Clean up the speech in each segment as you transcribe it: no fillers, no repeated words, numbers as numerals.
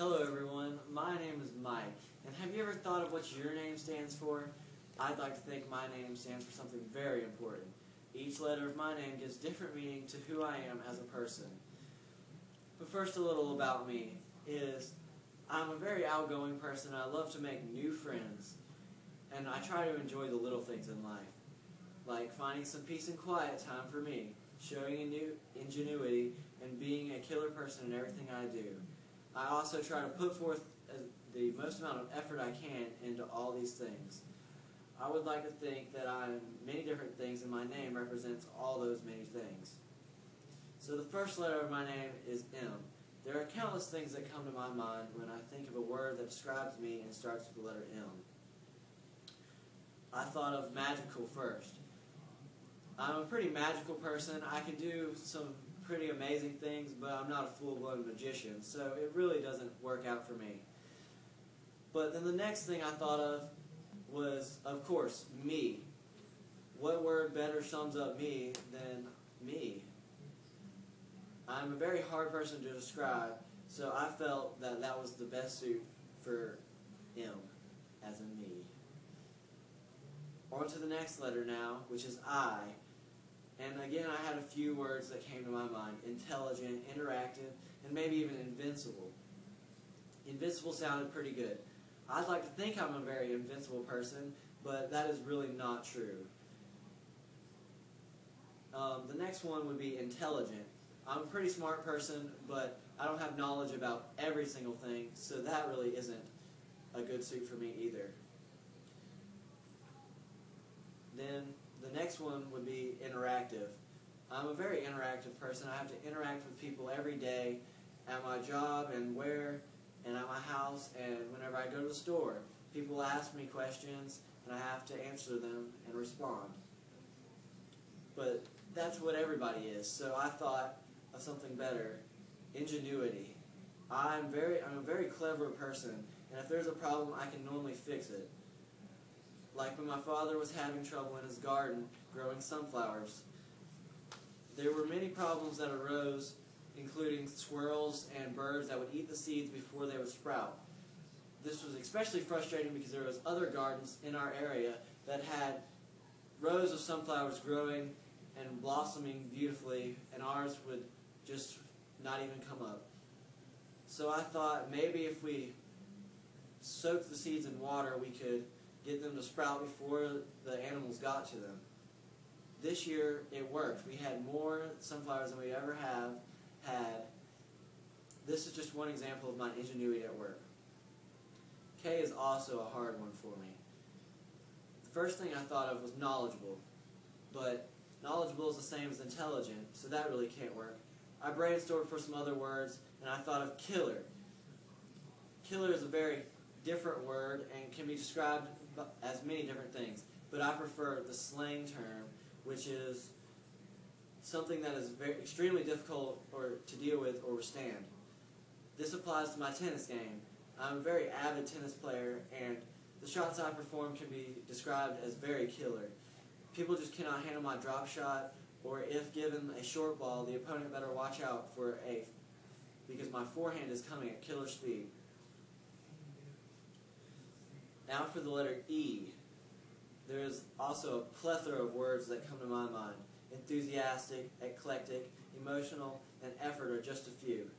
Hello everyone, my name is Mike, and have you ever thought of what your name stands for? I'd like to think my name stands for something very important. Each letter of my name gives different meaning to who I am as a person. But first, a little about me is I'm a very outgoing person. I love to make new friends, and I try to enjoy the little things in life, like finding some peace and quiet time for me, showing a new ingenuity, and being a killer person in everything I do. I also try to put forth the most amount of effort I can into all these things. I would like to think that many different things, and my name represents all those many things. So the first letter of my name is M. There are countless things that come to my mind when I think of a word that describes me and starts with the letter M. I thought of magical first. I'm a pretty magical person. I can do some pretty amazing things, but I'm not a full-blown magician, so it really doesn't work out for me. But then the next thing I thought of was, of course, me. What word better sums up me than me? I'm a very hard person to describe, so I felt that that was the best suit for M, as in me. On to the next letter now, which is I. And again, I had a few words that came to my mind: intelligent, interactive, and maybe even invincible. Invincible sounded pretty good. I'd like to think I'm a very invincible person, but that is really not true. The next one would be intelligent. I'm a pretty smart person, but I don't have knowledge about every single thing, so that really isn't a good suit for me either. Then the next one would be interactive. I'm a very interactive person. I have to interact with people every day at my job and and at my house and whenever I go to the store. People ask me questions and I have to answer them and respond. But that's what everybody is, so I thought of something better: ingenuity. I'm a very clever person, and if there's a problem, I can normally fix it. Like when my father was having trouble in his garden growing sunflowers. There were many problems that arose, including squirrels and birds that would eat the seeds before they would sprout. This was especially frustrating because there was other gardens in our area that had rows of sunflowers growing and blossoming beautifully, and ours would just not even come up. So I thought maybe if we soaked the seeds in water, we could get them to sprout before the animals got to them. This year it worked. We had more sunflowers than we ever have had. This is just one example of my ingenuity at work. K is also a hard one for me. The first thing I thought of was knowledgeable, but knowledgeable is the same as intelligent, so that really can't work. I brainstormed for some other words, and I thought of killer. Killer is a very different word and can be described as many different things, but I prefer the slang term, which is something that is extremely difficult to deal with or withstand. This applies to my tennis game. I'm a very avid tennis player, and the shots I perform can be described as very killer. People just cannot handle my drop shot, or if given a short ball, the opponent better watch out because my forehand is coming at killer speed. Now for the letter E. There is also a plethora of words that come to my mind. Enthusiastic, eclectic, emotional, and effort are just a few.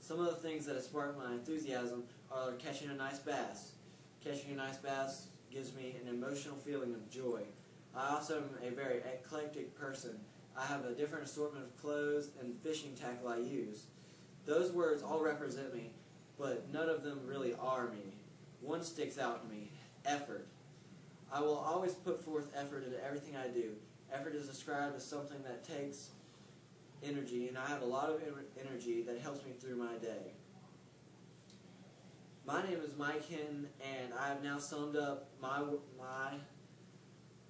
Some of the things that have sparked my enthusiasm are catching a nice bass. Catching a nice bass gives me an emotional feeling of joy. I also am a very eclectic person. I have a different assortment of clothes and fishing tackle I use. Those words all represent me, but none of them really are me. One sticks out to me: effort. I will always put forth effort into everything I do. Effort is described as something that takes energy, and I have a lot of energy that helps me through my day. My name is Mike Hinton, and I have now summed up my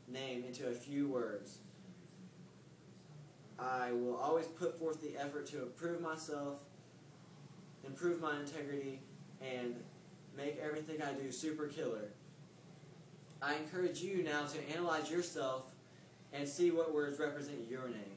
name into a few words. I will always put forth the effort to improve myself, improve my integrity, and make everything I do super killer. I encourage you now to analyze yourself and see what words represent your name.